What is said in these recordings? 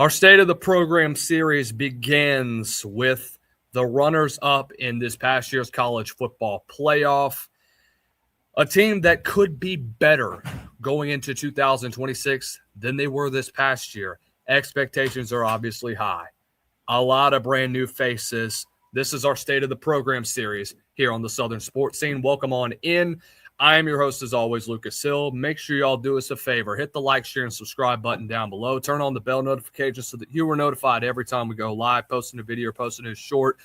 Our State of the Program series begins with the runners-up in this past year's college football playoff. A team that could be better going into 2026 than they were this past year. Expectations are obviously high. A lot of brand new faces. This is our State of the Program series here on the Southern Sports Scene. Welcome on in. I am your host, as always, Lucas Hill. Make sure y'all do us a favor. Hit the like, share, and subscribe button down below. Turn on the bell notifications so that you are notified every time we go live, posting a video or posting a short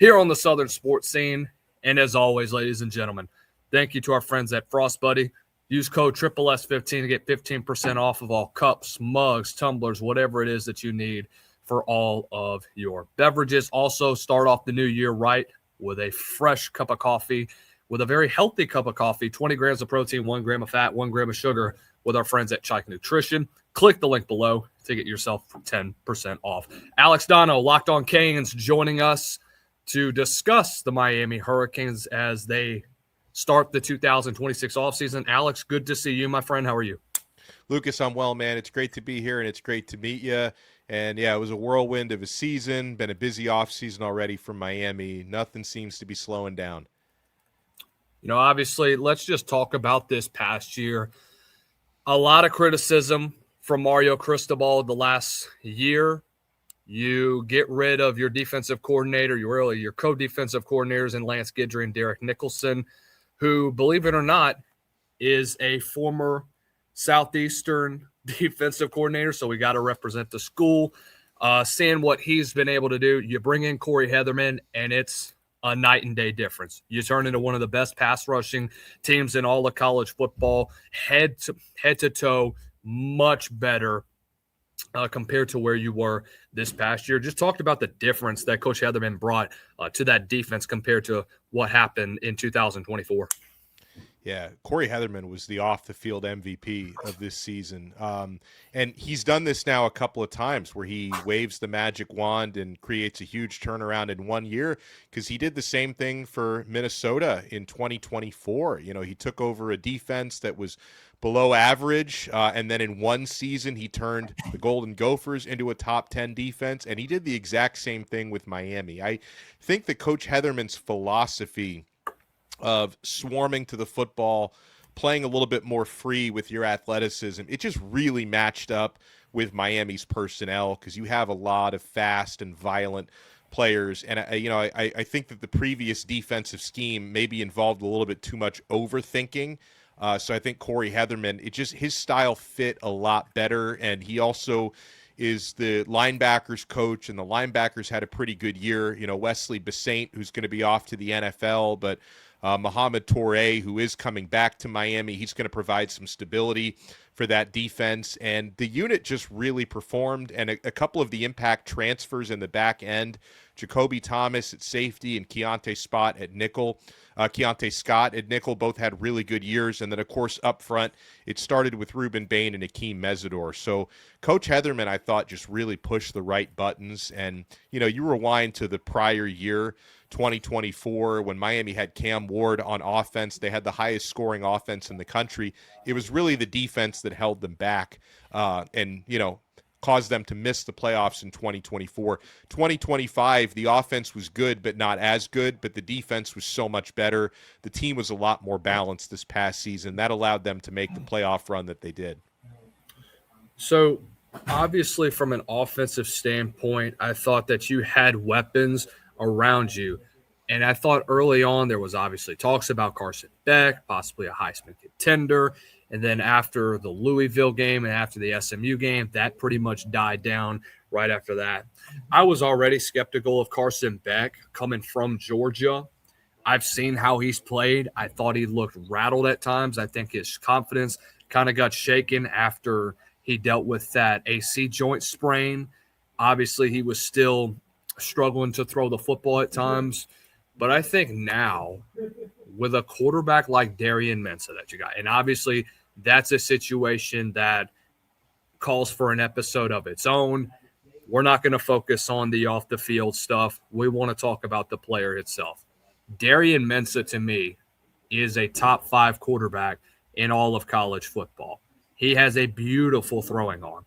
here on the Southern Sports Scene. And as always, ladies and gentlemen, thank you to our friends at Frost Buddy. Use code SSS15 to get 15% off of all cups, mugs, tumblers, whatever it is that you need for all of your beverages. Also, start off the new year right with a fresh cup of coffee, with a very healthy cup of coffee, 20 grams of protein, 1 gram of fat, 1 gram of sugar with our friends at Chike Nutrition. Click the link below to get yourself 10% off. Alex Donno, Locked On Canes, joining us to discuss the Miami Hurricanes as they start the 2026 offseason. Alex, good to see you, my friend. How are you? Lucas, I'm well, man. It's great to be here, and it's great to meet you. And, yeah, it was a whirlwind of a season. Been a busy offseason already for Miami. Nothing seems to be slowing down. You know, obviously, let's just talk about this past year. A lot of criticism from Mario Cristobal the last year. You get rid of your defensive coordinator, your co-defensive coordinators in Lance Guidry and Derek Nicholson, who, believe it or not, is a former Southeastern defensive coordinator, so we got to represent the school. Seeing what he's been able to do, you bring in Corey Heatherman, and it's a night and day difference. You turn into one of the best pass rushing teams in all of college football, head to toe, much better compared to where you were this past year. Just talked about the difference that Coach Heatherman brought to that defense compared to what happened in 2024. Yeah, Corey Heatherman was the off-the-field MVP of this season. And he's done this now a couple of times where he waves the magic wand and creates a huge turnaround in 1 year, because he did the same thing for Minnesota in 2024. You know, he took over a defense that was below average, and then in one season he turned the Golden Gophers into a top 10 defense, and he did the exact same thing with Miami. I think that Coach Heatherman's philosophy of swarming to the football, playing a little bit more free with your athleticism, it just really matched up with Miami's personnel, because you have a lot of fast and violent players. And, I think that the previous defensive scheme maybe involved a little bit too much overthinking. So I think Corey Heatherman, his style fit a lot better. And he also is the linebackers coach, and the linebackers had a pretty good year. You know, Wesley Basaint, who's going to be off to the NFL, but Mohamed Toure, who is coming back to Miami, he's going to provide some stability for that defense. And the unit just really performed, and a couple of the impact transfers in the back end, Jacoby Thomas at safety and Keontae Scott at nickel, both had really good years. And then, of course, up front, it started with Ruben Bain and Akeem Mesidor. So Coach Heatherman, I thought, just really pushed the right buttons. And, you rewind to the prior year, 2024, when Miami had Cam Ward on offense. They had the highest scoring offense in the country. It was really the defense that held them back and caused them to miss the playoffs in 2024. 2025, the offense was good, but not as good, but the defense was so much better. The team was a lot more balanced this past season. That allowed them to make the playoff run that they did. So, obviously, from an offensive standpoint, I thought that you had weapons around you. And I thought early on there was obviously talks about Carson Beck, possibly a Heisman contender. And then after the Louisville game and after the SMU game, that pretty much died down right after that. I was already skeptical of Carson Beck coming from Georgia. I've seen how he's played. I thought he looked rattled at times. I think his confidence kind of got shaken after he dealt with that AC joint sprain. Obviously, he was still struggling to throw the football at times. But I think now, with a quarterback like Darian Mensah that you got, and obviously that's a situation that calls for an episode of its own. We're not going to focus on the off-the-field stuff. We want to talk about the player itself. Darian Mensah, to me, is a top 5 quarterback in all of college football. He has a beautiful throwing arm.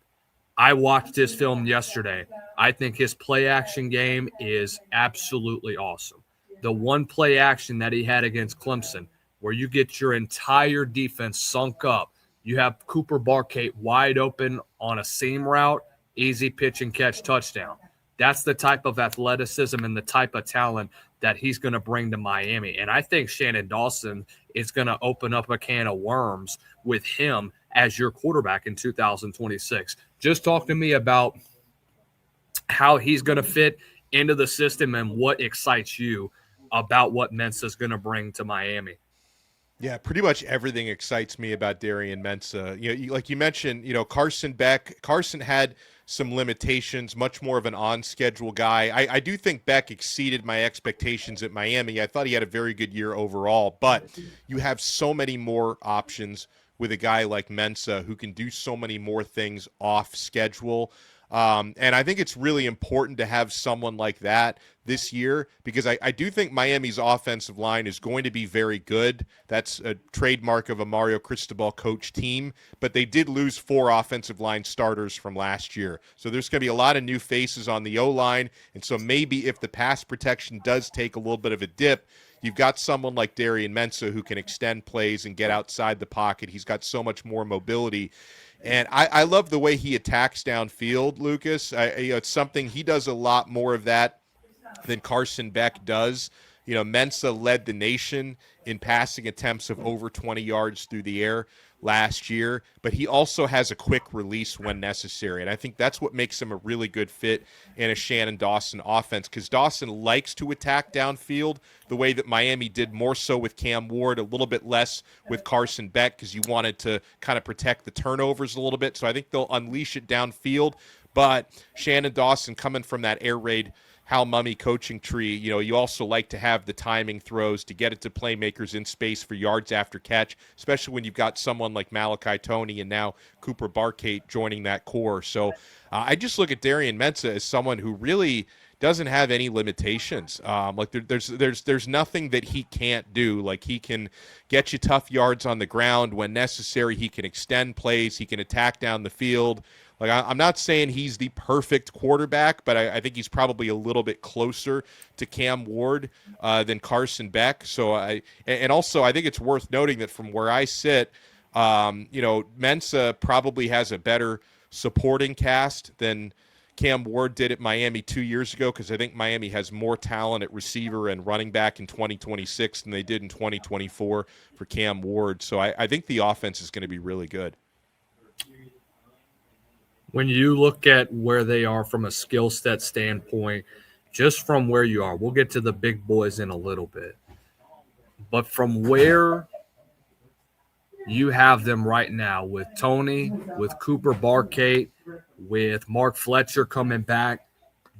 I watched this film yesterday. I think his play action game is absolutely awesome. The one play action that he had against Clemson, where you get your entire defense sunk up, you have Cooper Barkate wide open on a seam route, easy pitch and catch touchdown. That's the type of athleticism and the type of talent that he's going to bring to Miami. And I think Shannon Dawson is going to open up a can of worms with him as your quarterback in 2026. Just talk to me about how he's going to fit into the system and what excites you about what Mensa is going to bring to Miami. Yeah, pretty much everything excites me about Darian Mensah. Like you mentioned, Carson Beck. Carson had some limitations, much more of an on-schedule guy. I do think Beck exceeded my expectations at Miami. I thought he had a very good year overall, but you have so many more options with a guy like Mensah who can do so many more things off schedule. And I think it's really important to have someone like that this year because I do think Miami's offensive line is going to be very good. That's a trademark of a Mario Cristobal coach team, but they did lose 4 offensive line starters from last year. So there's going to be a lot of new faces on the O-line, and so maybe if the pass protection does take a little bit of a dip, you've got someone like Darian Mensah who can extend plays and get outside the pocket. He's got so much more mobility. And I love the way he attacks downfield, Lucas. It's something he does a lot more of that than Carson Beck does. Mensah led the nation in passing attempts of over 20 yards through the air last year, but he also has a quick release when necessary. And I think that's what makes him a really good fit in a Shannon Dawson offense because Dawson likes to attack downfield the way that Miami did more so with Cam Ward, a little bit less with Carson Beck because you wanted to kind of protect the turnovers a little bit. So I think they'll unleash it downfield. But Shannon Dawson coming from that air raid Hal Mummy coaching tree, you also like to have the timing throws to get it to playmakers in space for yards after catch, especially when you've got someone like Malachi Toney and now Cooper Barkate joining that core. So I just look at Darian Mensah as someone who really doesn't have any limitations. There's nothing that he can't do. Like he can get you tough yards on the ground when necessary. He can extend plays. He can attack down the field. Like I'm not saying he's the perfect quarterback, but I think he's probably a little bit closer to Cam Ward than Carson Beck. So also I think it's worth noting that from where I sit, Mensah probably has a better supporting cast than Cam Ward did at Miami 2 years ago because I think Miami has more talent at receiver and running back in 2026 than they did in 2024 for Cam Ward. So I think the offense is going to be really good. When you look at where they are from a skill set standpoint, just from where you are, we'll get to the big boys in a little bit. But from where you have them right now with Toney, with Cooper Barkate, with Mark Fletcher coming back,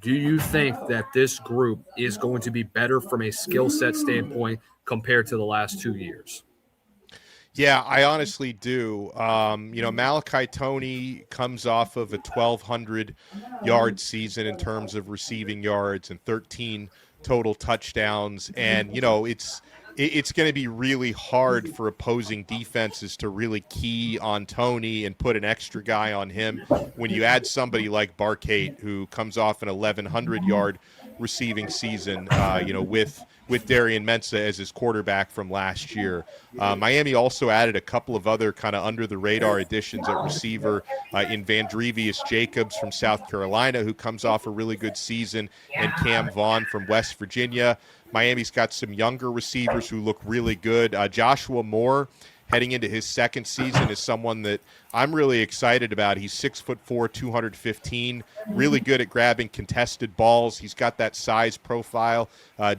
do you think that this group is going to be better from a skill set standpoint compared to the last 2 years? Yeah, I honestly do. Malachi Toney comes off of a 1,200-yard season in terms of receiving yards and 13 total touchdowns. And, it's going to be really hard for opposing defenses to really key on Toney and put an extra guy on him when you add somebody like Barkate who comes off an 1,100-yard receiving season, with Darian Mensah as his quarterback from last year. Miami also added a couple of other kind of under-the-radar additions at receiver in Vandrevius Jacobs from South Carolina, who comes off a really good season, and Cam Vaughn from West Virginia. Miami's got some younger receivers who look really good. Joshua Moore, heading into his second season, is someone that I'm really excited about. He's 6'4", 215, really good at grabbing contested balls. He's got that size profile.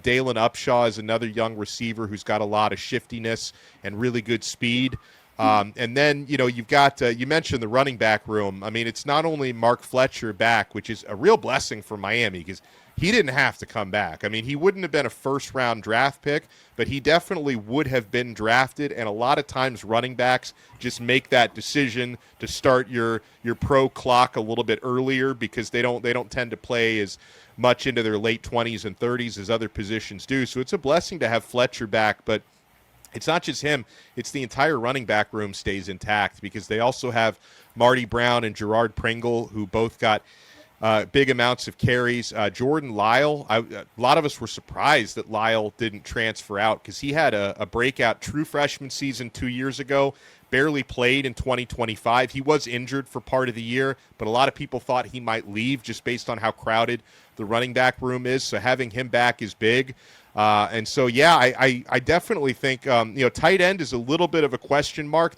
Dalen Upshaw is another young receiver who's got a lot of shiftiness and really good speed. And then, you've got, you mentioned the running back room. I mean, it's not only Mark Fletcher back, which is a real blessing for Miami because he didn't have to come back. I mean, he wouldn't have been a first-round draft pick, but he definitely would have been drafted, and a lot of times running backs just make that decision to start your pro clock a little bit earlier because they don't tend to play as much into their late 20s and 30s as other positions do. So it's a blessing to have Fletcher back, but it's not just him, it's the entire running back room stays intact because they also have Marty Brown and Gerard Pringle, who both got big amounts of carries. Jordan Lyle, a lot of us were surprised that Lyle didn't transfer out because he had a breakout true freshman season 2 years ago, barely played in 2025. He was injured for part of the year, but a lot of people thought he might leave just based on how crowded the running back room is. So having him back is big. And so, yeah, I definitely think, tight end is a little bit of a question mark.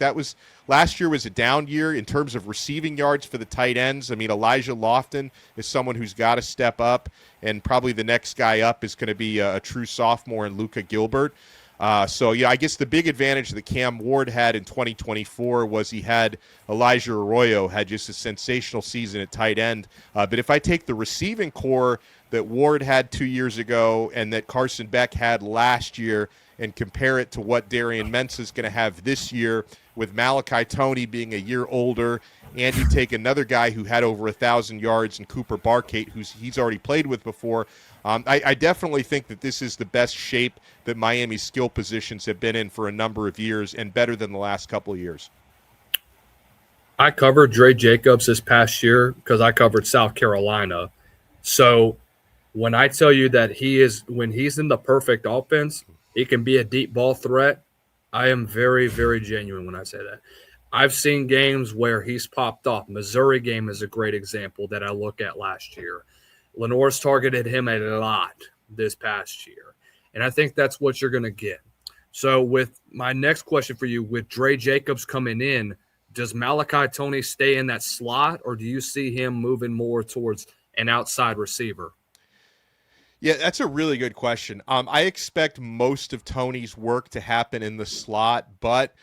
Last year was a down year in terms of receiving yards for the tight ends. I mean, Elijah Lofton is someone who's got to step up, and probably the next guy up is going to be a true sophomore in Luka Gilbert. I guess the big advantage that Cam Ward had in 2024 was he had Elijah Arroyo had just a sensational season at tight end. But if I take the receiving core that Ward had 2 years ago and that Carson Beck had last year and compare it to what Darian Mensah is going to have this year with Malachi Toney being a year older, and you take another guy who had over 1,000 yards in Cooper Barkate, he's already played with before, I definitely think that this is the best shape that Miami's skill positions have been in for a number of years and better than the last couple of years. I covered Dre Jacobs this past year because I covered South Carolina. So when I tell you that when he's in the perfect offense, he can be a deep ball threat, I am very, very genuine when I say that. I've seen games where he's popped off. Missouri game is a great example that I look at last year. Lenore's targeted him a lot this past year, and I think that's what you're going to get. So with my next question for you, with Dre Jacobs coming in, does Malachi Toney stay in that slot, or do you see him moving more towards an outside receiver? Yeah, that's a really good question. I expect most of Toney's work to happen in the slot, but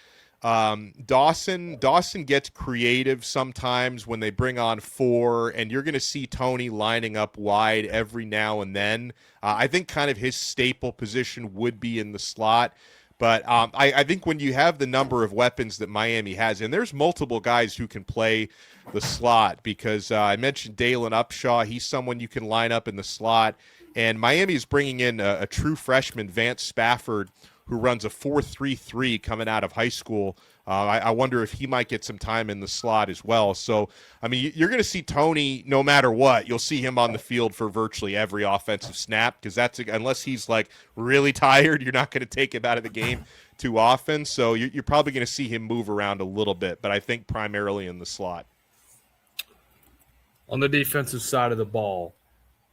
Dawson gets creative sometimes when they bring on four, and you're going to see Toney lining up wide every now and then. I think kind of his staple position would be in the slot. But I think when you have the number of weapons that Miami has, and there's multiple guys who can play the slot, because I mentioned Dalen Upshaw. He's someone you can line up in the slot. And Miami is bringing in a true freshman, Vance Spafford, who runs a 4.33 coming out of high school. I wonder if he might get some time in the slot as well. So, I mean, you're going to see Toney no matter what. You'll see him on the field for virtually every offensive snap, because unless he's like really tired, you're not going to take him out of the game too often. So you're probably going to see him move around a little bit, but I think primarily in the slot. On the defensive side of the ball,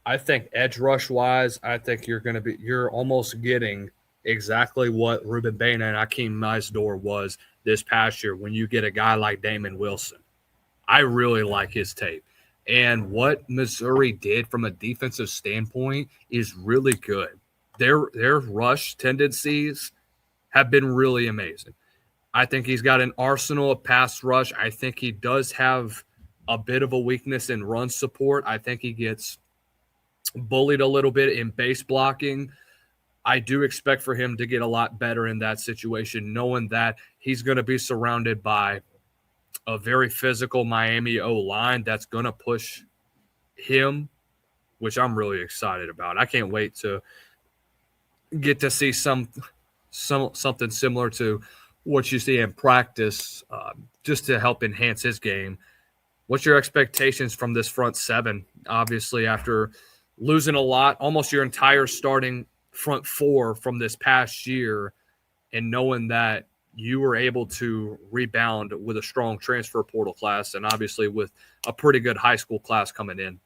I think edge rush wise, I think you're almost getting exactly what Ruben Bain and Akeem Meisdor was this past year when you get a guy like Damon Wilson. I really like his tape. And what Missouri did from a defensive standpoint is really good. Their rush tendencies have been really amazing. I think he's got an arsenal of pass rush. I think he does have a bit of a weakness in run support. I think he gets bullied a little bit in base blocking. I do expect for him to get a lot better in that situation, knowing that he's going to be surrounded by a very physical Miami O-line that's going to push him, which I'm really excited about. I can't wait to get to see something similar to what you see in practice, just to help enhance his game. What's your expectations from this front seven? Obviously, after losing a lot, almost your entire starting front four from this past year, and knowing that you were able to rebound with a strong transfer portal class and obviously with a pretty good high school class coming in.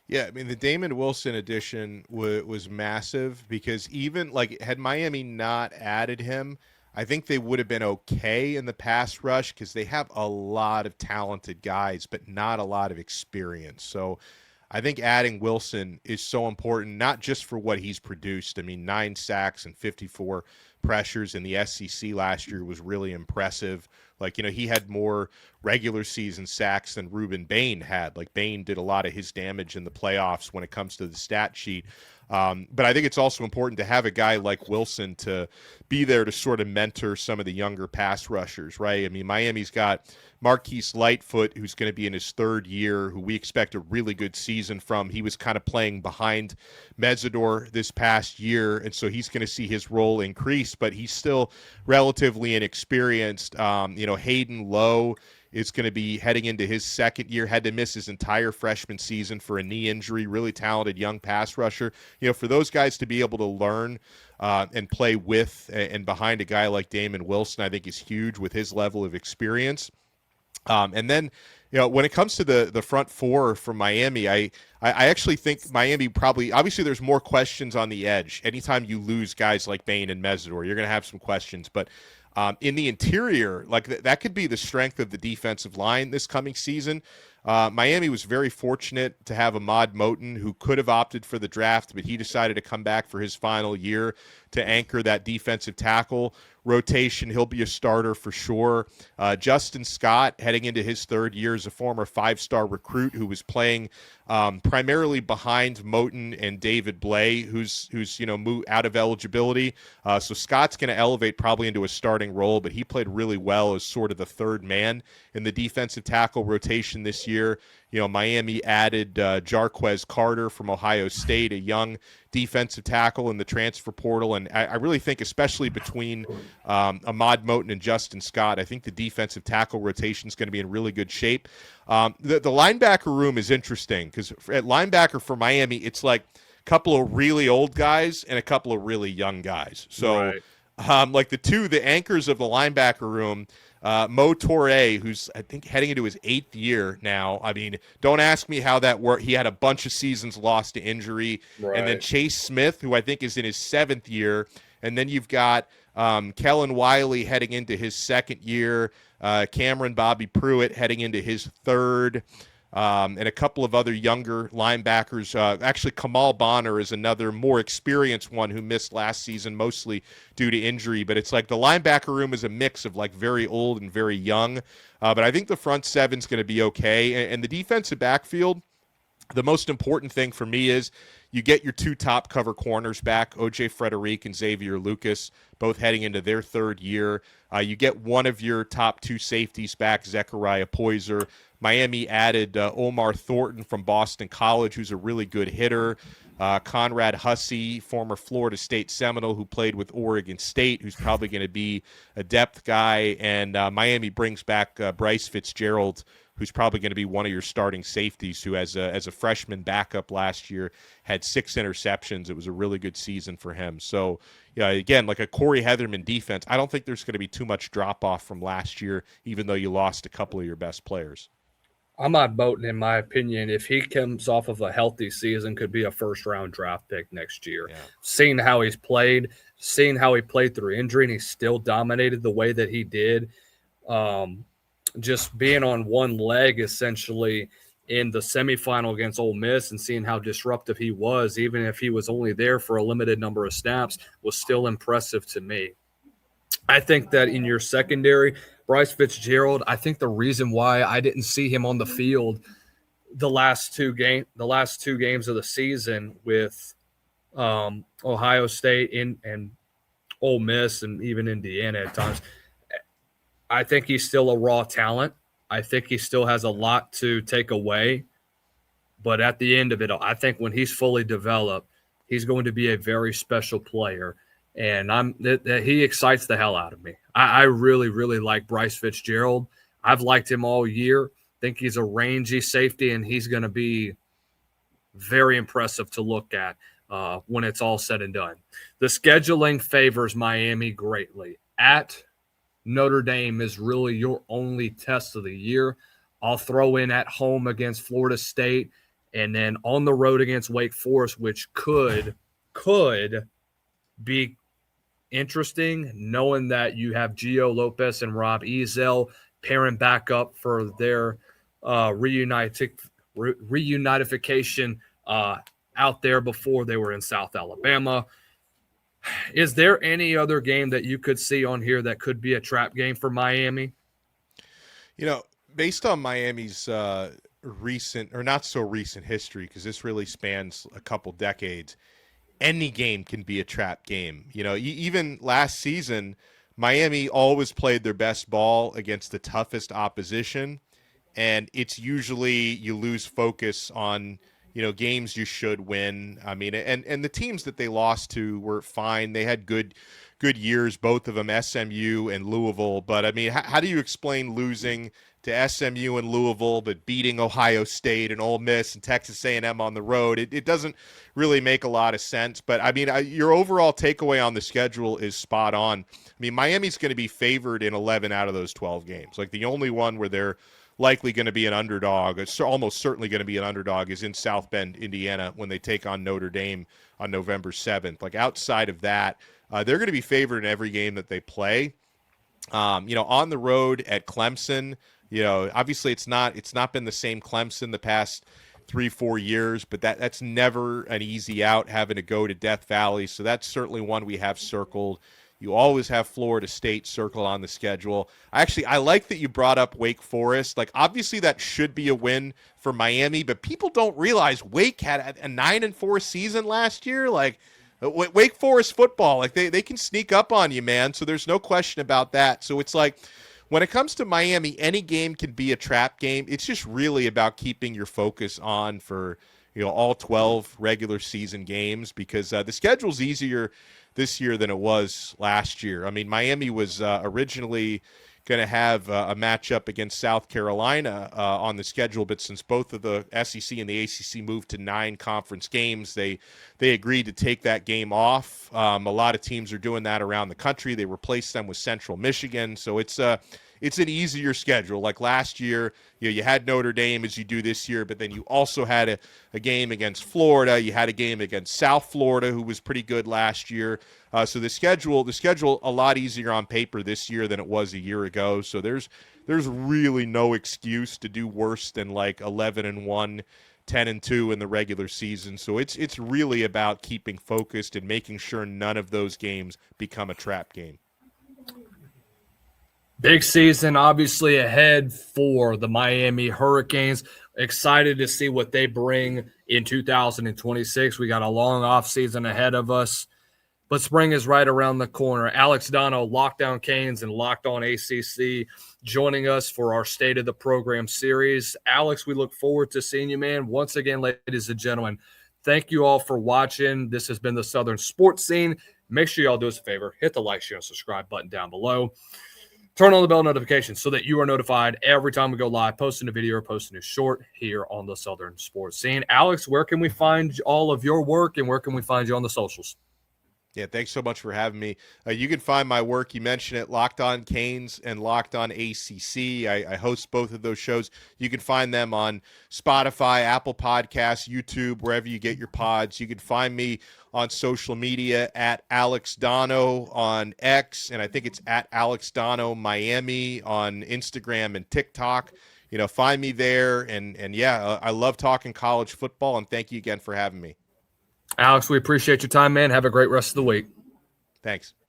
Yeah, I mean, the Damon Wilson addition was massive, because even like had Miami not added him, I think they would have been okay in the pass rush, because they have a lot of talented guys, but not a lot of experience. So I think adding Wilson is so important, not just for what he's produced. I mean, 9 sacks and 54 pressures in the SEC last year was really impressive. Like, he had more regular season sacks than Ruben Bain had. Like, Bain did a lot of his damage in the playoffs when it comes to the stat sheet. But I think it's also important to have a guy like Wilson to be there to sort of mentor some of the younger pass rushers, right? I mean, Miami's got Marquise Lightfoot, who's going to be in his third year, who we expect a really good season from. He was kind of playing behind Mesidor this past year, and so he's going to see his role increase, but he's still relatively inexperienced. Hayden Lowe is going to be heading into his second year, had to miss his entire freshman season for a knee injury, really talented young pass rusher. For those guys to be able to learn and play with and behind a guy like Damon Wilson, I think is huge with his level of experience. And then, when it comes to the front four from Miami, I actually think Miami probably, obviously there's more questions on the edge. Anytime you lose guys like Bain and Mesidor, you're going to have some questions. But in the interior, that could be the strength of the defensive line this coming season. Miami was very fortunate to have Ahmad Moten, who could have opted for the draft, but he decided to come back for his final year to anchor that defensive tackle rotation. He'll be a starter for sure. Justin Scott, heading into his third year, is a former five-star recruit who was playing primarily behind Moten and David Blay, who's out of eligibility. So Scott's going to elevate probably into a starting role, but he played really well as sort of the third man in the defensive tackle rotation this year. Miami added Jarquez Carter from Ohio State, a young defensive tackle in the transfer portal. And I really think, especially between Ahmad Moten and Justin Scott, I think the defensive tackle rotation is going to be in really good shape. The linebacker room is interesting because at linebacker for Miami, it's like a couple of really old guys and a couple of really young guys. So Right. the anchors of the linebacker room, Mo Toure, who's I think heading into his 8th year now. I mean, don't ask me how that worked. He had a bunch of seasons lost to injury. And then Right. Chase Smith, who I think is in his 7th year. And then you've got Kellen Wiley heading into his 2nd year, Cameron Bobby Pruitt heading into his 3rd. And a couple of other younger linebackers. Actually, Kamal Bonner is another more experienced one who missed last season, mostly due to injury. But it's like the linebacker room is a mix of very old and very young. But I think the front seven's going to be okay. And the defensive backfield, the most important thing for me is you get your 2 top cover corners back, O.J. Frederic and Xavier Lucas, both heading into their 3rd year. You get one of your top 2 safeties back, Zechariah Poyser. Miami added Omar Thornton from Boston College, who's a really good hitter. Conrad Hussey, former Florida State Seminole, who played with Oregon State, who's probably going to be a depth guy. And Miami brings back Bryce Fitzgerald, who's probably going to be one of your starting safeties, who as a freshman backup last year had 6 interceptions. It was a really good season for him. So, again, like a Corey Heatherman defense, I don't think there's going to be too much drop-off from last year, even though you lost a couple of your best players. Ahmad Moten, in my opinion, if he comes off of a healthy season, could be a first-round draft pick next year. Yeah. Seeing how he's played, seeing how he played through injury, and he still dominated the way that he did, just being on one leg essentially in the semifinal against Ole Miss and seeing how disruptive he was, even if he was only there for a limited number of snaps, was still impressive to me. I think that in your secondary, Bryce Fitzgerald, I think the reason why I didn't see him on the field the last two games of the season with Ohio State and Ole Miss and even Indiana at times, I think he's still a raw talent. I think he still has a lot to take away. But at the end of it, I think when he's fully developed, he's going to be a very special player. And he excites the hell out of me. I really, really like Bryce Fitzgerald. I've liked him all year. Think he's a rangy safety, and he's going to be very impressive to look at when it's all said and done. The scheduling favors Miami greatly. At Notre Dame is really your only test of the year. I'll throw in at home against Florida State and then on the road against Wake Forest, which could be interesting, knowing that you have Gio Lopez and Rob Ezel pairing back up for their reunification out there before they were in South Alabama. Is there any other game that you could see on here that could be a trap game for Miami? Based on Miami's recent or not so recent history, because this really spans a couple decades, any game can be a trap game. You know, even last season, Miami always played their best ball against the toughest opposition, and it's usually you lose focus on games you should win. I mean, and the teams that they lost to were fine. They had good years, both of them, SMU and Louisville. But I mean, how do you explain losing to SMU and Louisville, but beating Ohio State and Ole Miss and Texas A&M on the road? It doesn't really make a lot of sense. But I mean, your overall takeaway on the schedule is spot on. I mean, Miami's going to be favored in 11 out of those 12 games. Like the only one where they're likely going to be an underdog, it's almost certainly going to be an underdog, is in South Bend, Indiana, when they take on Notre Dame on November 7th. Like outside of that, they're going to be favored in every game that they play. On the road at Clemson, obviously it's not been the same Clemson the past 3-4 years, but that's never an easy out, having to go to Death Valley. So that's certainly one we have circled. You always have Florida State circled on the schedule. I like that you brought up Wake Forest. Like, obviously that should be a win for Miami, but people don't realize Wake had a 9-4 season last year. Like, Wake Forest football, like they can sneak up on you, man. So there's no question about that. So it's like, when it comes to Miami, any game can be a trap game. It's just really about keeping your focus on for all 12 regular season games, because the schedule's easier this year than it was last year. I mean, Miami was originally going to have a matchup against South Carolina on the schedule, but since both of the SEC and the ACC moved to 9 conference games, they agreed to take that game off. A lot of teams are doing that around the country. They replaced them with Central Michigan, so it's an easier schedule. Like last year, you had Notre Dame as you do this year, but then you also had a game against Florida. You had a game against South Florida, who was pretty good last year. So the schedule a lot easier on paper this year than it was a year ago. So there's really no excuse to do worse than like 11-1, 10-2 in the regular season. So it's really about keeping focused and making sure none of those games become a trap game. Big season, obviously, ahead for the Miami Hurricanes. Excited to see what they bring in 2026. We got a long offseason ahead of us, but spring is right around the corner. Alex Donno, Lockdown Canes and Locked On ACC, joining us for our State of the Program series. Alex, we look forward to seeing you, man. Once again, ladies and gentlemen, thank you all for watching. This has been the Southern Sports Scene. Make sure y'all do us a favor. Hit the like, share, and subscribe button down below. Turn on the bell notifications so that you are notified every time we go live, posting a video or posting a short here on the Southern Sports Scene. Alex, where can we find all of your work, and where can we find you on the socials? Yeah, thanks so much for having me. You can find my work, you mentioned it, Locked On Canes and Locked On ACC. I host both of those shows. You can find them on Spotify, Apple Podcasts, YouTube, wherever you get your pods. You can find me on social media at Alex Donno on X, and I think it's at Alex Donno Miami on Instagram and TikTok. Find me there, and yeah, I love talking college football, and thank you again for having me. Alex, we appreciate your time, man. Have a great rest of the week. Thanks.